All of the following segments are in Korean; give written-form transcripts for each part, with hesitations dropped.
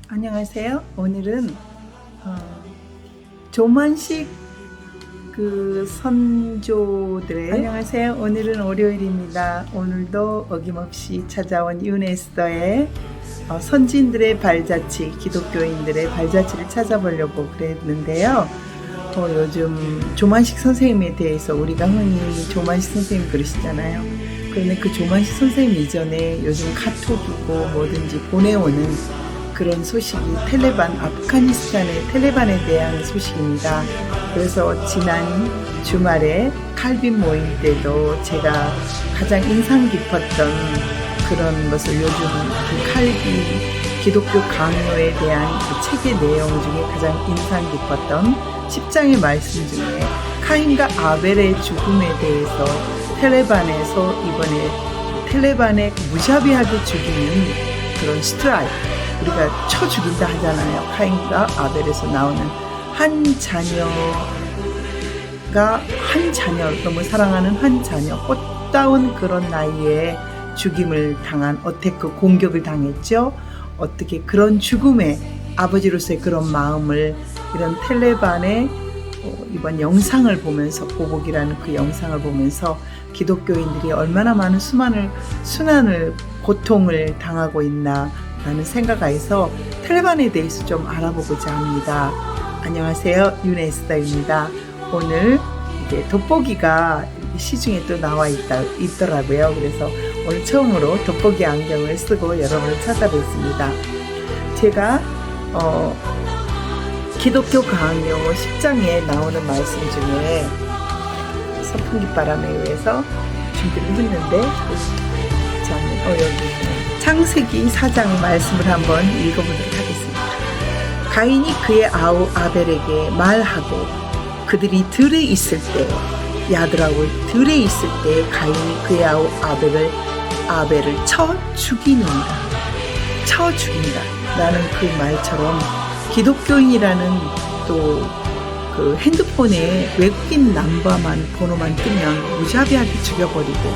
안녕하세요. 오늘은 조만식 선조들의 안녕하세요. 오늘은 월요일입니다. 오늘도 어김없이 찾아온 유네스더의 선진들의 발자취, 기독교인들의 발자취를 찾아보려고 그랬는데요. 요즘 조만식 선생님에 대해서 우리가 흔히 조만식 선생님 그러시잖아요. 그런데 그 조만식 선생님 이전에 요즘 카톡이고 뭐든지 보내오는 그런 소식이 아프가니스탄의 텔레반에 대한 소식입니다. 그래서 지난 주말에 칼빈 모임 때도 제가 가장 인상 깊었던 그런 것을 요즘 그 칼빈 기독교 강요에 대한 그 책의 내용 중에 가장 인상 깊었던 10장의 말씀 중에 카인과 아벨의 죽음에 대해서 텔레반에서 이번에 텔레반에 무자비하게 죽이는 그런 스트라이크, 우리가 쳐 죽인다 하잖아요. 카인과 아벨에서 나오는 한 자녀, 너무 사랑하는 한 자녀, 꽃다운 그런 나이에 죽임을 당한 어택, 공격을 당했죠. 어떻게 그런 죽음에 아버지로서의 그런 마음을 이런 텔레반의 이번 영상을 보면서, 보복이라는 그 영상을 보면서 기독교인들이 얼마나 많은 수난을 고통을 당하고 있나 라는 생각하여서 텔레반에 대해서 좀 알아보고자 합니다. 안녕하세요, 유네스더입니다. 오늘 이제 돋보기가 시중에 또 나와 있더라고요. 그래서 오늘 처음으로 돋보기 안경을 쓰고 여러분을 찾아뵙습니다. 제가 기독교 강요 10장에 나오는 말씀 중에 선풍기 바람에 의해서 준비를 했는데 여기 창세기 4장 말씀을 한번 읽어보도록 하겠습니다. 가인이 그의 아우 아벨에게 말하고 그들이 들에 있을 때, 야들하고 들에 있을 때 가인이 그의 아우 아벨을 쳐 죽인다 라는 그 말처럼 기독교인이라는 또 그 핸드폰에 외국인 넘버만 번호만 뜨면 무자비하게 죽여버리고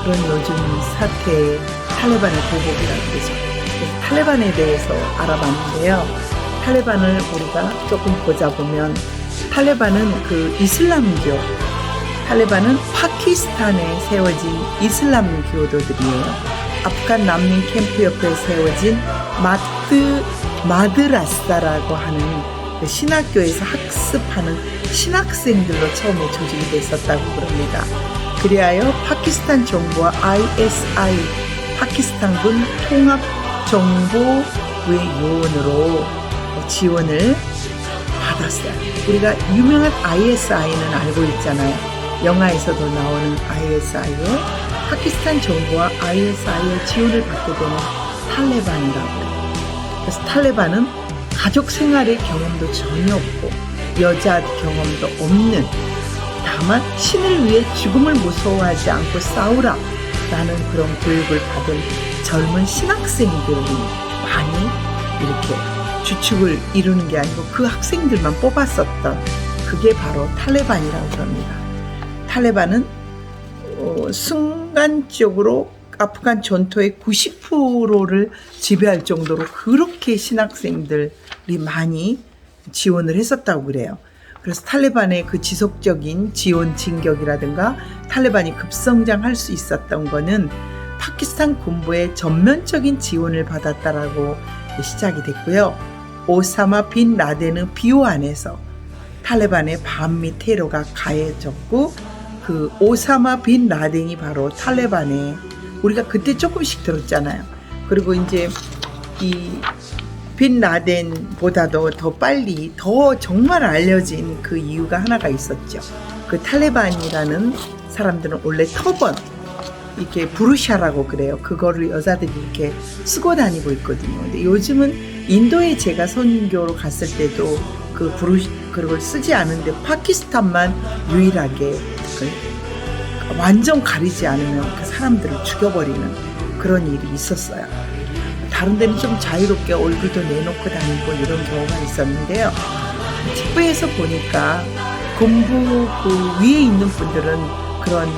그런 요즘 사태의 탈레반의 보복이라고 그러죠. 그래서 탈레반에 대해서 알아봤는데요. 탈레반을 우리가 조금 보자 보면 탈레반은 그 이슬람교, 탈레반은 파키스탄에 세워진 이슬람교도들이에요. 아프간 난민 캠프 옆에 세워진 마드라사라고 하는 그 신학교에서 학습하는 신학생들로 처음에 조직이 됐었다고 그럽니다. 그리하여 파키스탄 정부와 ISI, 파키스탄군 통합정보외요원으로 지원을 받았어요. 우리가 유명한 ISI는 알고 있잖아요. 영화에서도 나오는 ISI에 파키스탄 정부와 ISI의 지원을 받게 되는 탈레반이라고 해요. 그래서 탈레반은 가족 생활의 경험도 전혀 없고 여자 경험도 없는, 다만 신을 위해 죽음을 무서워하지 않고 싸우라 라는 그런 교육을 받은 젊은 신학생들이 많이 이렇게 주축을 이루는 게 아니고 그 학생들만 뽑았었던 그게 바로 탈레반이라고 그럽니다. 탈레반은 순간적으로 아프간 전토의 90%를 지배할 정도로 그렇게 신학생들이 많이 지원을 했었다고 그래요. 그래서 탈레반의 그 지속적인 지원 진격이라든가 탈레반이 급성장할 수 있었던 거는 파키스탄 군부의 전면적인 지원을 받았다라고 시작이 됐고요. 오사마 빈 라덴의 비호 안에서 탈레반의 반미 테러가 가해졌고, 그 오사마 빈 라덴이 바로 탈레반의, 우리가 그때 조금씩 들었잖아요. 그리고 이제 이 빈 라덴보다도 더 빨리, 더 정말 알려진 그 이유가 하나가 있었죠. 그 탈레반이라는 사람들은 원래 터번, 이렇게 부르샤라고 그래요. 그거를 여자들이 이렇게 쓰고 다니고 있거든요. 근데 요즘은 인도에 제가 선교로 갔을 때도 그걸 쓰지 않은데 파키스탄만 유일하게 완전 가리지 않으면 그 사람들을 죽여버리는 그런 일이 있었어요. 다른 데는 좀 자유롭게 얼굴도 내놓고 다니고 이런 경우가 있었는데요. 책배에서 보니까 군부 그 위에 있는 분들은 그런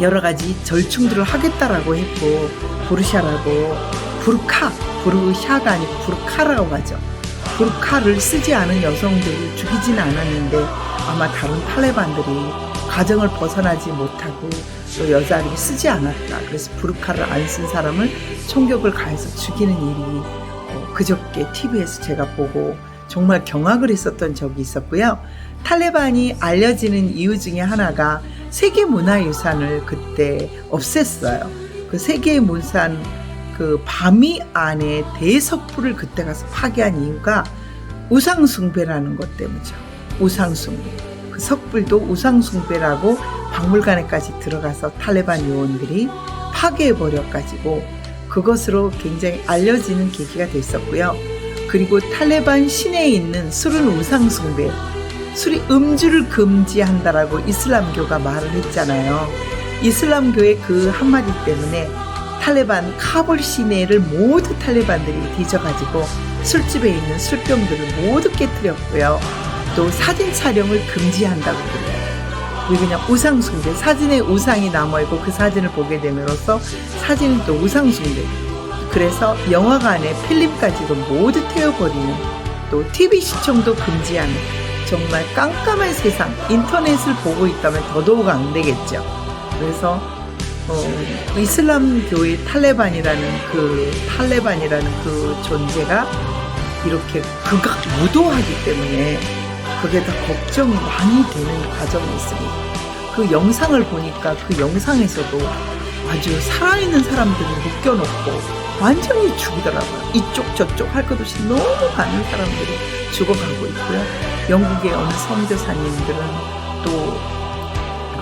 여러 가지 절충들을 하겠다라고 했고, 부르샤라고 부르카 부르샤가 아니고 부르카라고 하죠. 부르카를 쓰지 않은 여성들을 죽이진 않았는데 아마 다른 탈레반들이 가정을 벗어나지 못하고 또 여자를 쓰지 않았다. 그래서 부르카를 안 쓴 사람을 총격을 가해서 죽이는 일이 그저께 TV에서 제가 보고 정말 경악을 했었던 적이 있었고요. 탈레반이 알려지는 이유 중에 하나가 세계문화유산을 그때 없앴어요. 그 세계문산 그 바미 안에 대석불을 그때 가서 파괴한 이유가 우상숭배라는 것 때문이죠. 우상숭배. 그 석불도 우상숭배라고 박물관에까지 들어가서 탈레반 요원들이 파괴해버려가지고 그것으로 굉장히 알려지는 계기가 됐었고요. 그리고 탈레반 시내에 있는 술은 우상숭배, 술이 음주를 금지한다라고 이슬람교가 말을 했잖아요. 이슬람교의 그 한마디 때문에 탈레반 카불 시내를 모두 탈레반들이 뒤져가지고 술집에 있는 술병들을 모두 깨뜨렸고요. 또 사진 촬영을 금지한다고 그래요. 왜 그냥 우상숭배, 사진에 우상이 남아있고 그 사진을 보게 됨으로써 사진은 또 우상숭배. 그래서 영화관에 필름까지도 모두 태워버리는, 또 TV 시청도 금지하는 정말 깜깜한 세상, 인터넷을 보고 있다면 더더욱 안 되겠죠. 그래서 이슬람교의 탈레반이라는 그 존재가 이렇게 극악무도하기 때문에 그게 다 걱정이 많이 되는 과정이 있습니다. 그 영상을 보니까 그 영상에서도 아주 살아있는 사람들을 묶여놓고 완전히 죽이더라고요. 이쪽 저쪽 할 것 없이 너무 많은 사람들이 죽어가고 있고요. 영국의 어느 선교사님들은 또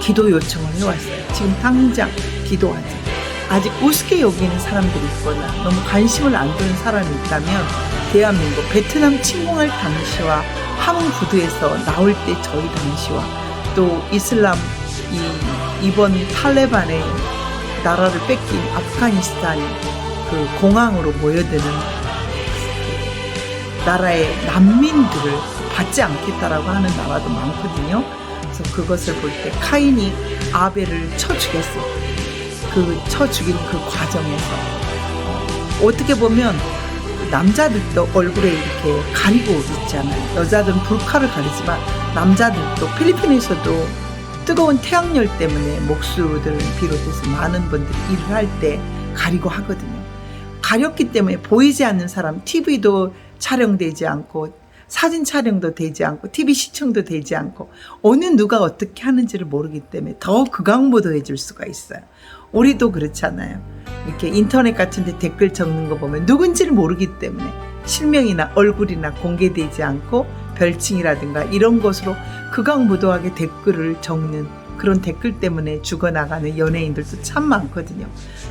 기도 요청을 해왔어요. 지금 당장 기도하지. 아직 우습게 여기는 사람들이 있거나 너무 관심을 안 두는 사람이 있다면 대한민국 베트남 침공할 당시와 함흥 부두에서 나올 때 저희 당시와 또 이슬람 이번 탈레반의 나라를 뺏긴 아프가니스탄 그 공항으로 모여드는 나라의 난민들을 받지 않겠다라고 하는 나라도 많거든요. 그래서 그것을 볼 때 카인이 아벨을 쳐 죽였어요. 쳐 죽이는 그 과정에서 어떻게 보면 남자들도 얼굴에 이렇게 가리고 있잖아요. 여자들은 불카를 가리지만 남자들도 필리핀에서도 뜨거운 태양열 때문에 목수들을 비롯해서 많은 분들이 일을 할 때 가리고 하거든요. 가렸기 때문에 보이지 않는 사람, TV도 촬영되지 않고 사진 촬영도 되지 않고 TV 시청도 되지 않고 어느 누가 어떻게 하는지를 모르기 때문에 더 극악무도해 줄 수가 있어요. 우리도 그렇잖아요. 이렇게 인터넷 같은 데 댓글 적는 거 보면 누군지를 모르기 때문에 실명이나 얼굴이나 공개되지 않고 별칭이라든가 이런 것으로 극악무도하게 댓글을 적는 그런 댓글 때문에 죽어나가는 연예인들도 참 많거든요.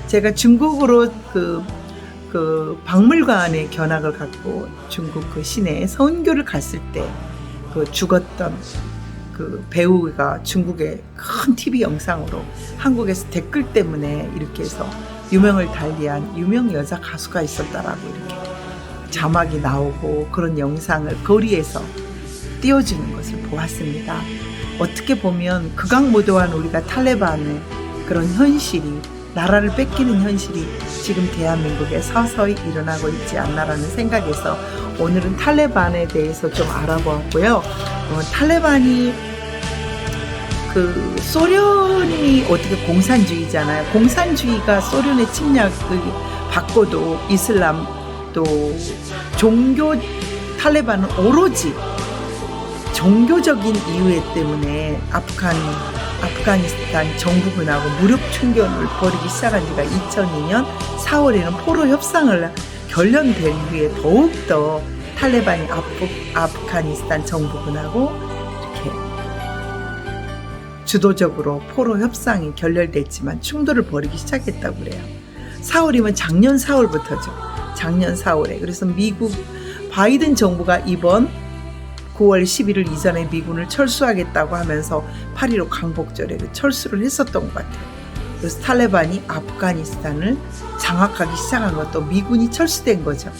제가 중국으로 그 박물관에 견학을 갖고 중국 그 시내에 선교를 갔을 때 그 죽었던 그 배우가 중국의 큰 TV 영상으로 한국에서 댓글 때문에 이렇게 해서 유명을 달리한 유명 여자 가수가 있었다라고 이렇게 자막이 나오고 그런 영상을 거리에서 띄워주는 것을 보았습니다. 어떻게 보면 극악무도한 우리가 탈레반의 그런 현실이 나라를 뺏기는 현실이 지금 대한민국에 서서히 일어나고 있지 않나라는 생각에서 오늘은 탈레반에 대해서 좀 알아보았고요. 탈레반이 그 소련이 어떻게 공산주의잖아요. 공산주의가 소련의 침략을 받고도 이슬람 또 종교 탈레반은 오로지 종교적인 이유 때문에 아프가니스탄 정부군하고 무력 충돌을 벌이기 시작한 지가 2002년 4월에는 포로 협상을 결련된 후에 더욱더 탈레반이 아프가니스탄 정부군하고 이렇게 주도적으로 포로 협상이 결렬됐지만 충돌을 벌이기 시작했다고 그래요. 4월이면 작년 4월부터죠. 작년 4월에. 그래서 미국 바이든 정부가 이번 9월 11일 이전에 미군을 철수하겠다고 하면서 8.15 광복절에 철수를 했었던 것 같아요. 그래서 탈레반이 아프가니스탄을 장악하기 시작한 것도 미군이 철수된 거죠.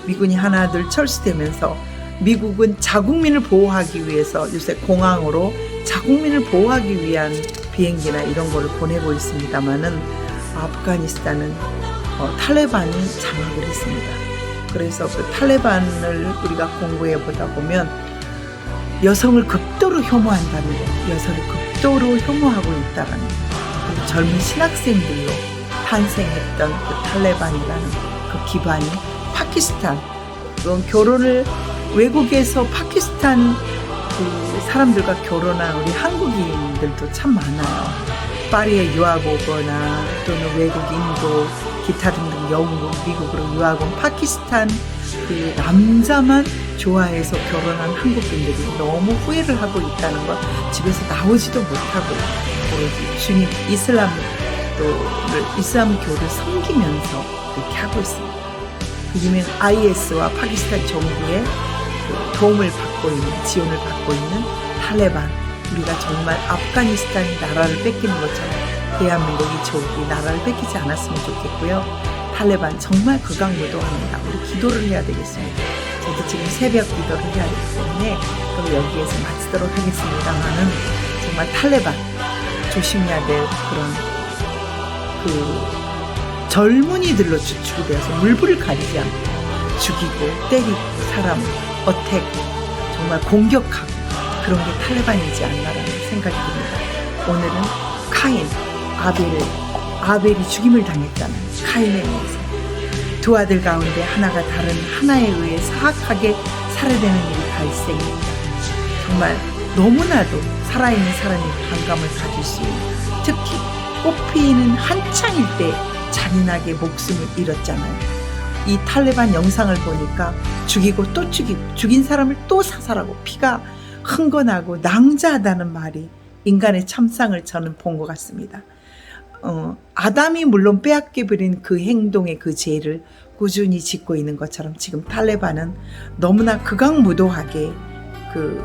미군이 하나둘 철수되면서 미국은 자국민을 보호하기 위해서 요새 공항으로 자국민을 보호하기 위한 비행기나 이런 걸 보내고 있습니다만은 아프가니스탄은 탈레반이 장악을 했습니다. 그래서 그 탈레반을 우리가 공부해 보다 보면 여성을 극도로 혐오한다는 거, 여성을 극도로 혐오하고 있다는 거, 그리고 젊은 신학생들로 탄생했던 그 탈레반이라는 그 기반이 파키스탄, 결혼을 외국에서 파키스탄 그 사람들과 결혼한 우리 한국인들도 참 많아요. 파리에 유학 오거나 또는 외국, 인도, 기타 등등 영국, 미국으로 유학 온 파키스탄 그 남자만 좋아해서 결혼한 한국인들이 너무 후회를 하고 있다는 것, 집에서 나오지도 못하고 오로지 주님 이슬람교를 섬기면서 이렇게 하고 있습니다. 요즘엔 IS와 파키스탄 정부의 그 도움을 받고 있는, 지원을 받고 있는 탈레반, 우리가 정말 아프가니스탄이 나라를 뺏기는 것처럼 대한민국이 저기 나라를 뺏기지 않았으면 좋겠고요. 탈레반 정말 극악무도합니다. 우리 기도를 해야 되겠습니다. 저도 지금 새벽 기도를 해야 되기 때문에 그럼 여기에서 마치도록 하겠습니다만은 정말 탈레반 조심해야 될 그런 그 젊은이들로 주축이 되어서 물불을 가리지 않고 죽이고 때리고 사람 어택 정말 공격하고 그런 게 탈레반이지 않나라는 생각이 듭니다. 오늘은 카인, 아벨이 죽임을 당했잖아요. 카인에 의해서 두 아들 가운데 하나가 다른 하나에 의해 사악하게 살해되는 일이 발생합니다. 정말 너무나도 살아있는 사람이 반감을 가질 수 있는, 특히 꽃피는 한창일 때 잔인하게 목숨을 잃었잖아요. 이 탈레반 영상을 보니까 죽이고 또 죽이고 죽인 사람을 또 사살하고 피가 흥건하고 낭자하다는 말이 인간의 참상을 저는 본 것 같습니다. 아담이 물론 빼앗겨버린 그 행동의 그 죄를 꾸준히 짓고 있는 것처럼 지금 탈레반은 너무나 극악무도하게 그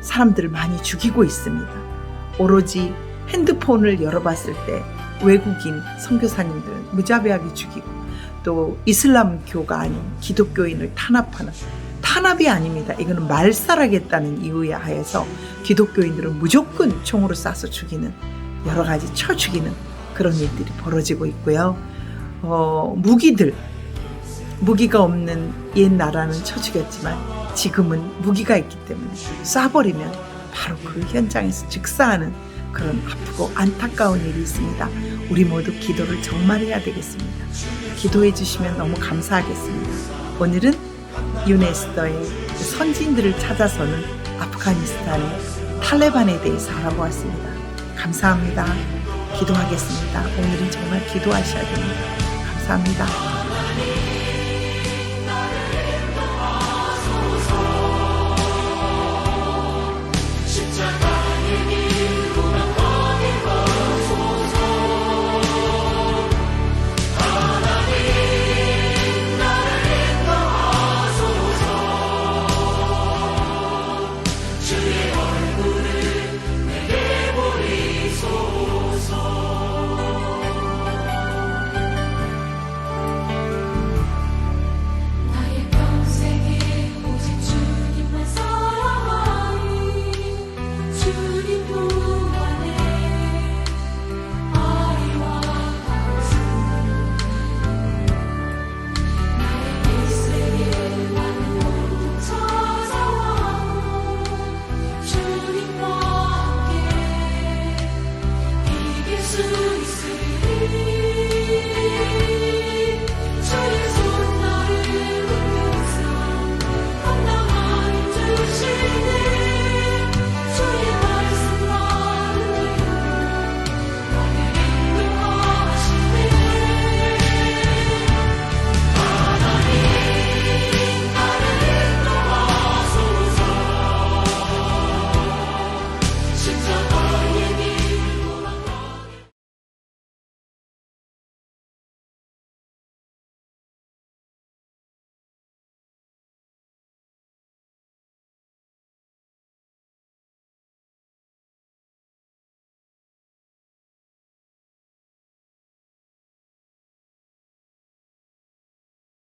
사람들을 많이 죽이고 있습니다. 오로지 핸드폰을 열어봤을 때 외국인 선교사님들은 무자비하게 죽이고 또 이슬람교가 아닌 기독교인을 탄압하는, 탄압이 아닙니다. 이거는 말살하겠다는 이유에 하에서 기독교인들은 무조건 총으로 쏴서 죽이는, 여러 가지 쳐 죽이는 그런 일들이 벌어지고 있고요. 무기가 없는 옛 나라는 쳐 죽였지만 지금은 무기가 있기 때문에 쏴버리면 바로 그 현장에서 즉사하는 그런 아프고 안타까운 일이 있습니다. 우리 모두 기도를 정말 해야 되겠습니다. 기도해 주시면 너무 감사하겠습니다. 오늘은 유네스터의 선진들을 찾아서는 아프가니스탄의 탈레반에 대해서 알아보았습니다. 감사합니다. 기도하겠습니다. 오늘은 정말 기도하셔야 됩니다. 감사합니다.